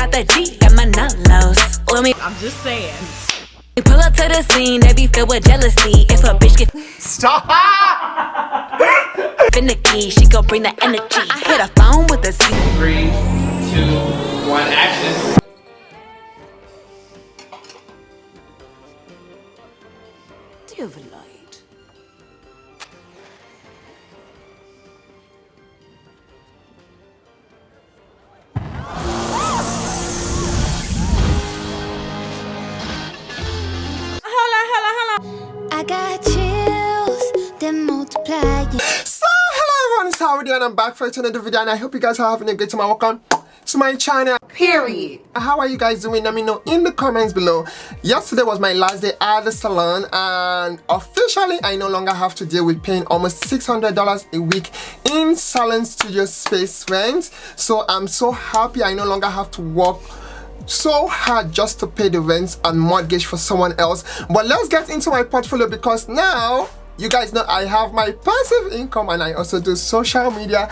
got that G, got my nullos. I'm just saying. We pull up to the scene, they be filled with jealousy. If a bitch get stop finicky, she gon' bring the energy. I hit a phone with a 3, 2, 1, action. Dear light. I got chills, then multiply. So hello everyone, it's Howdy and I'm back for another video and I hope you guys are having a good time. Welcome to my channel, period. How are you guys doing? Let me know in the comments below. Yesterday was my last day at the salon and officially I no longer have to deal with paying almost $600 a week in salon studio space rent. So I'm so happy I no longer have to work so hard just to pay the rent and mortgage for someone else. But let's get into my portfolio because now you guys know I have my passive income and I also do social media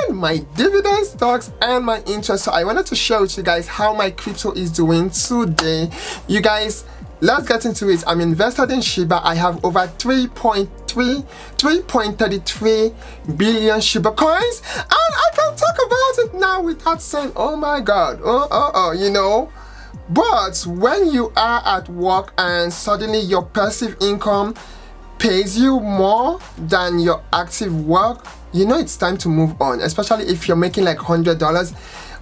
and my dividend stocks and my interest. So I wanted to share with you guys how my crypto is doing today. You guys, let's get into it. I'm invested in Shiba. I have over 3.33 billion Shiba coins and I can talk about it now without saying oh my god, you know. But when you are at work and suddenly your passive income pays you more than your active work, you know it's time to move on, especially if you're making like $100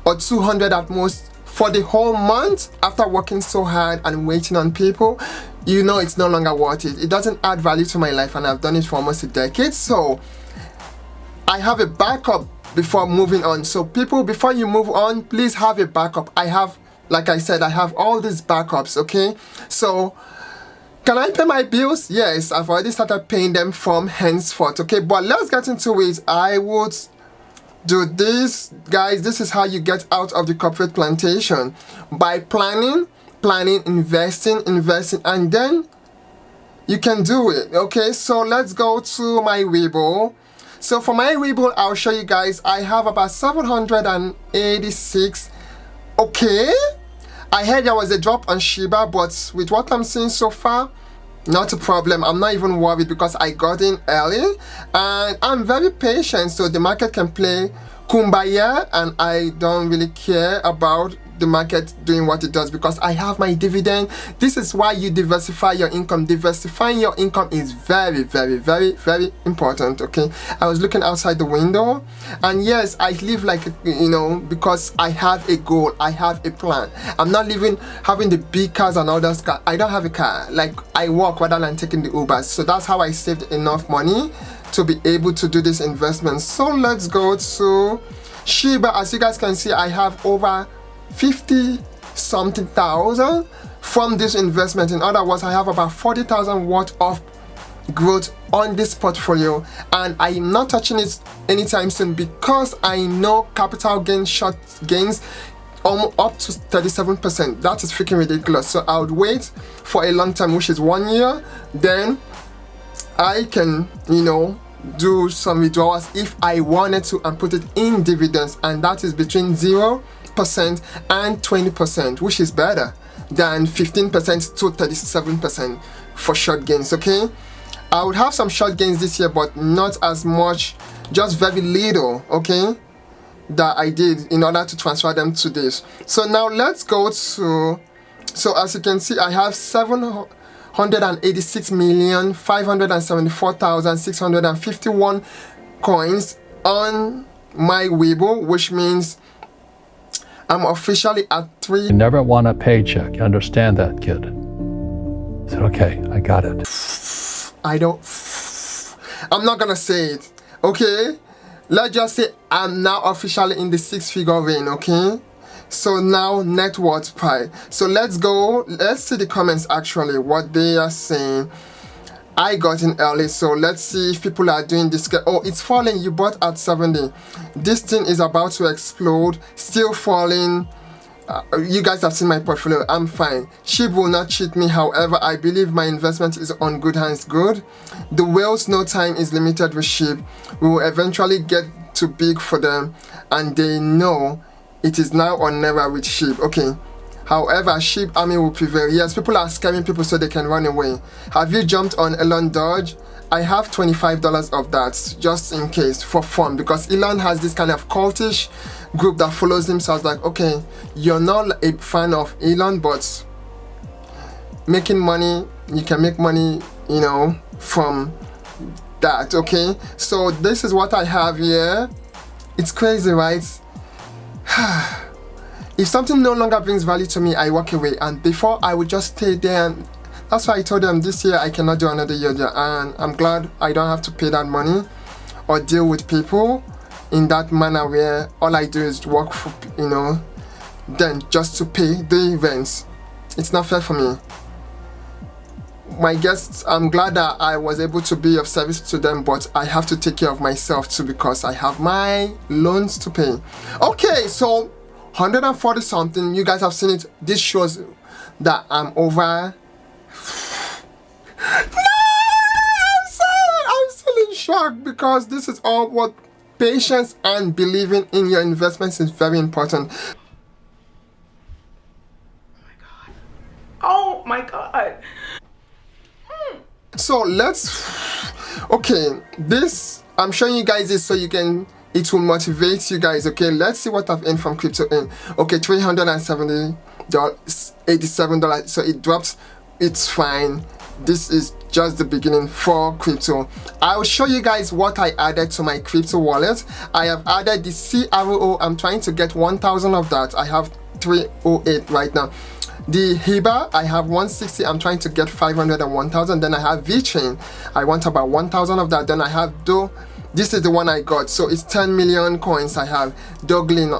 or $200 at most for the whole month after working so hard and waiting on people. You know it's no longer worth it. It doesn't add value to my life and I've done it for almost a decade. So I have a backup before moving on. So people, before you move on, please have a backup. I have, like I said, I have all these backups, okay? So can I pay my bills? Yes, I've already started paying them from henceforth, okay? But let's get into it. I would do this, guys. This is how you get out of the corporate plantation. By planning, investing, and then you can do it, okay? So let's go to my webull. So for my webull, I'll show you guys. I have about 786, okay? I heard there was a drop on Shiba, but with what I'm seeing so far, not a problem. I'm not even worried because I got in early and I'm very patient, so the market can play kumbaya and I don't really care about the market doing what it does because I have my dividend. This is why you diversify your income. Diversifying your income is very, very, very, very important, okay? I was looking outside the window and yes, I live like, you know, because I have a goal, I have a plan. I'm not having the big cars and all that car. I don't have a car. Like I walk rather than taking the Ubers. So that's how I saved enough money to be able to do this investment. So let's go to Shiba. As you guys can see, I have over 50 something thousand from this investment. In other words, I have about 40,000 worth of growth on this portfolio and I'm not touching it anytime soon because I know capital gains, short gains up to 37%. That is freaking ridiculous. So I would wait for a long time, which is 1 year, then I can, you know, do some withdrawals if I wanted to and put it in dividends, and that is between 0% and 20%, which is better than 15% to 37% for short gains, okay? I would have some short gains this year, but not as much, just very little, okay, that I did in order to transfer them to this. So now let's go to, so as you can see, I have 786,574,651 coins on my webull, which means I'm officially at 3. You never want a paycheck. You understand that, kid? I said, okay, I got it. I'm not gonna say it, okay? Let's just say I'm now officially in the 6-figure range, okay? So now net worth pi. So let's see the comments actually, what they are saying. I got in early, so let's see if people are doing this. Oh, it's falling. You bought at 70. This thing is about to explode. Still falling. You guys have seen my portfolio. I'm fine. Shiba will not cheat me. However, I believe my investment is on good hands. Good. The whales, no time is limited with Shiba. We will eventually get too big for them, and they know It is now or never with sheep. Okay. However, sheep army will prevail. Yes, people are scamming people so they can run away. Have you jumped on Elon Dodge? I have $25 of that just in case for fun, because Elon has this kind of cultish group that follows him. So I was like, okay, you're not a fan of Elon, but making money, you can make money, you know, from that. Okay, so this is what I have here. It's crazy, right? If something no longer brings value to me, I walk away. And before, I would just stay there. And that's why I told them this year I cannot do another year there. And I'm glad I don't have to pay that money or deal with people in that manner where all I do is work for, you know, then just to pay the events. It's not fair for me. My guests, I'm glad that I was able to be of service to them, but I have to take care of myself too because I have my loans to pay. Okay, so 140 something, you guys have seen it. This shows that I'm over. No, I'm still in shock because this is all what patience and believing in your investments is very important. Oh my God. So let's, okay, this, I'm showing you guys this so you can, it will motivate you guys. Okay, let's see what I've earned from crypto in. Okay, $370.87. So it drops, it's fine. This is just the beginning for crypto. I'll show you guys what I added to my crypto wallet. I have added the CRO. I'm trying to get 1,000 of that. I have 308 right now. The Shiba, I have 160. I'm trying to get 500 and 1,000. Then I have VeChain. I want about 1,000 of that. Then I have Do. This is the one I got. So it's 10 million coins I have. Doglin.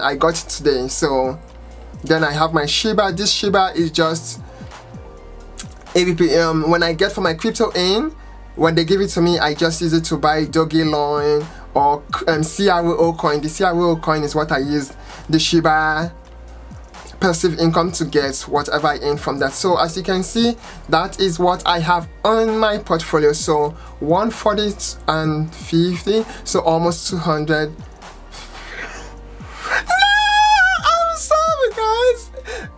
I got it today. So then I have my Shiba. This Shiba is just AVP. When I get for my crypto in, when they give it to me, I just use it to buy Dogecoin or CRO coin. The CRO coin is what I use. The Shiba passive income to get whatever I earn from that. So as you can see, that is what I have on my portfolio. So 140 and 50, so almost 200. No, I'm sorry guys.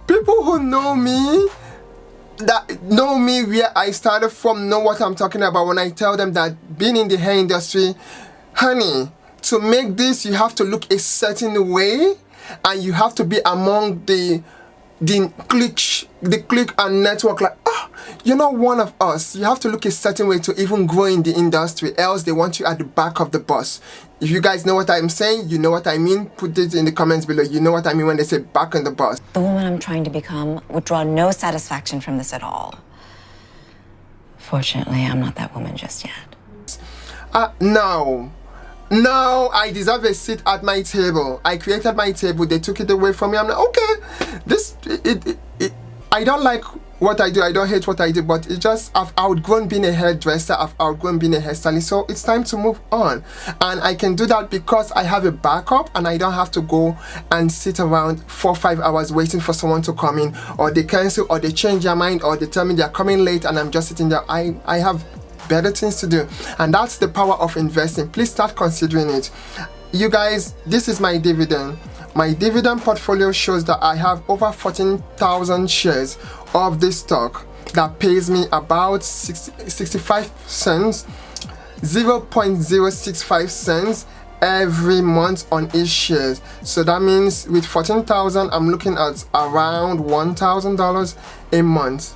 People who know me, that know me where I started from, know what I'm talking about when I tell them that being in the hair industry, honey, to make this you have to look a certain way. And you have to be among the clique and network, like, oh, you're not one of us. You have to look a certain way to even grow in the industry, else they want you at the back of the bus. If you guys know what I'm saying, you know what I mean, put it in the comments below. You know what I mean when they say back on the bus. The woman I'm trying to become would draw no satisfaction from this at all. Fortunately, I'm not that woman just yet. No, I deserve a seat at my table. I created my table, they took it away from me. I'm like, okay, this, I don't like what I do, I don't hate what I do, but it's just, I've outgrown being a hairdresser, I've outgrown being a hairstylist, so it's time to move on. And I can do that because I have a backup and I don't have to go and sit around 4 or 5 hours waiting for someone to come in, or they cancel, or they change their mind, or they tell me they're coming late and I'm just sitting there. I have better things to do, and that's the power of investing. Please start considering it. You guys, this is my dividend. My dividend portfolio shows that I have over 14,000 shares of this stock that pays me about 65 cents, 0.065 cents every month on each share. So that means with 14,000, I'm looking at around $1,000 a month,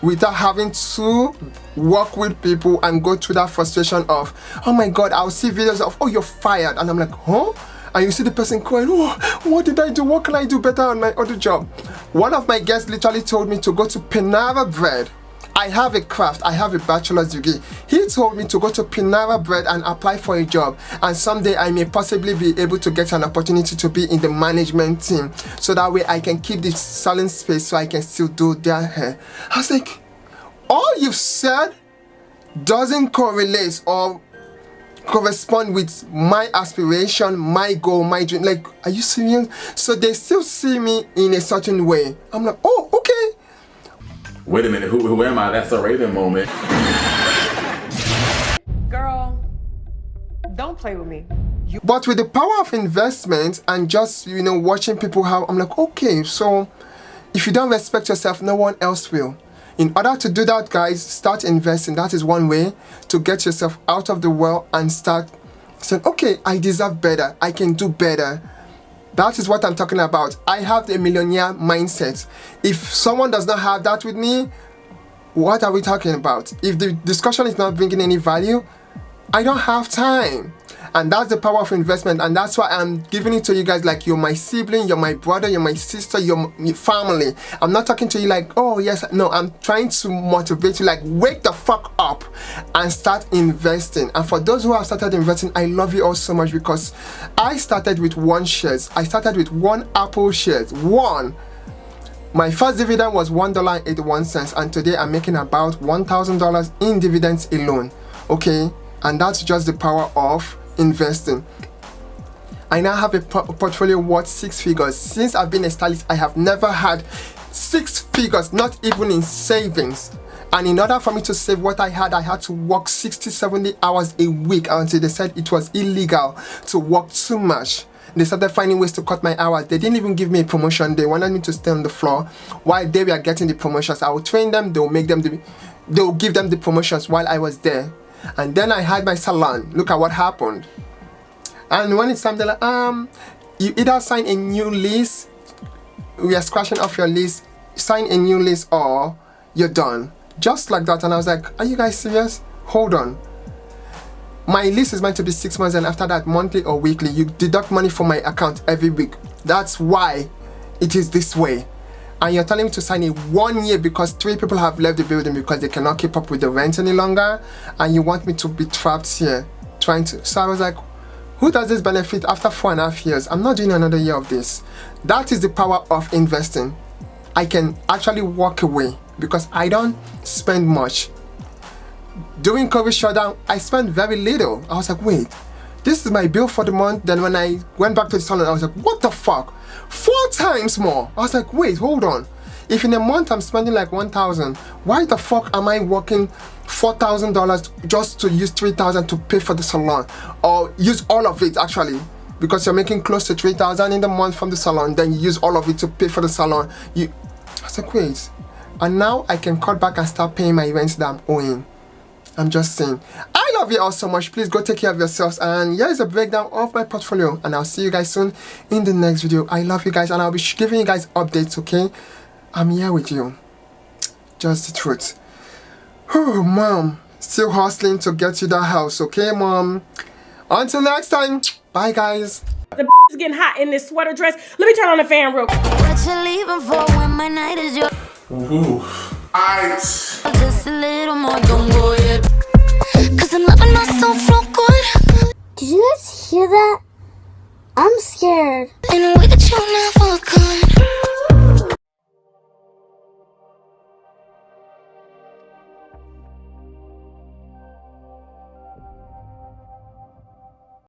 without having to work with people and go through that frustration of, oh my God, I'll see videos of, oh, you're fired, and I'm like, huh? And you see the person crying, oh, what did I do? What can I do better on my other job? One of my guests literally told me to go to Panera Bread. I have a craft, I have a bachelor's degree. He told me to go to Panera Bread and apply for a job, and someday I may possibly be able to get an opportunity to be in the management team, so that way I can keep the selling space so I can still do their hair. I was like, all you've said doesn't correlate or correspond with my aspiration, my goal, my dream. Like, are you serious? So they still see me in a certain way. I'm like, oh, okay. Wait a minute, who am I? That's a Raven moment. Girl, don't play with me. But with the power of investment and just, you know, watching people how, I'm like, okay, so if you don't respect yourself, no one else will. In order to do that, guys, start investing. That is one way to get yourself out of the world and start saying, okay, I deserve better. I can do better. That is what I'm talking about. I have the millionaire mindset. If someone does not have that with me, what are we talking about? If the discussion is not bringing any value, I don't have time. And that's the power of investment, and that's why I'm giving it to you guys like you're my sibling, you're my brother, you're my sister, you're my family. I'm not talking to you like, oh yes, no, I'm trying to motivate you, like wake the fuck up and start investing. And for those who have started investing, I love you all so much, because I started with 1 shares. I started with 1 Apple shares, 1. My first dividend was $1.81, and today I'm making about $1,000 in dividends alone. Okay, and that's just the power of investing. I now have a portfolio worth 6 figures. Since I've been a stylist, I have never had 6 figures, not even in savings. And in order for me to save what I had to work 60-70 hours a week until they said it was illegal to work too much. They started finding ways to cut my hours. They didn't even give me a promotion. They wanted me to stay on the floor while they were getting the promotions. I will train them, they'll give them the promotions while I was there. And then I had my salon. Look at what happened. And when it's time, they're like, you either sign a new lease, we are scratching off your lease, sign a new lease, or you're done. Just like that. And I was like, are you guys serious? Hold on. My lease is meant to be 6 months, and after that, monthly or weekly, you deduct money from my account every week. That's why it is this way. And you're telling me to sign a 1 year because 3 people have left the building because they cannot keep up with the rent any longer, and you want me to be trapped here trying to. So I was like, who does this benefit after 4.5 years? I'm not doing another year of this. That is the power of investing. I can actually walk away because I don't spend much. During COVID shutdown, I spent very little. I was like, wait, this is my bill for the month. Then when I went back to the salon, I was like, what the fuck? 4 times more. I was like, wait, hold on. If in a month I'm spending like 1,000, why the fuck am I working $4,000 just to use 3,000 to pay for the salon? Or use all of it actually, because you're making close to 3,000 in the month from the salon, then you use all of it to pay for the salon. I was like, wait. And now I can cut back and start paying my rent that I'm owing. I'm just saying. I love you all so much. Please go take care of yourselves. And here is a breakdown of my portfolio. And I'll see you guys soon in the next video. I love you guys, and I'll be giving you guys updates, okay? I'm here with you. Just the truth. Oh, Mom. Still hustling to get you that house, okay, Mom? Until next time. Bye, guys. The is getting hot in this sweater dress. Let me turn on the fan real quick. What you leaving for when my night is yours? Ooh. Just a little more, don't go yet. Cause I'm loving myself real good. Did you guys hear that? I'm scared.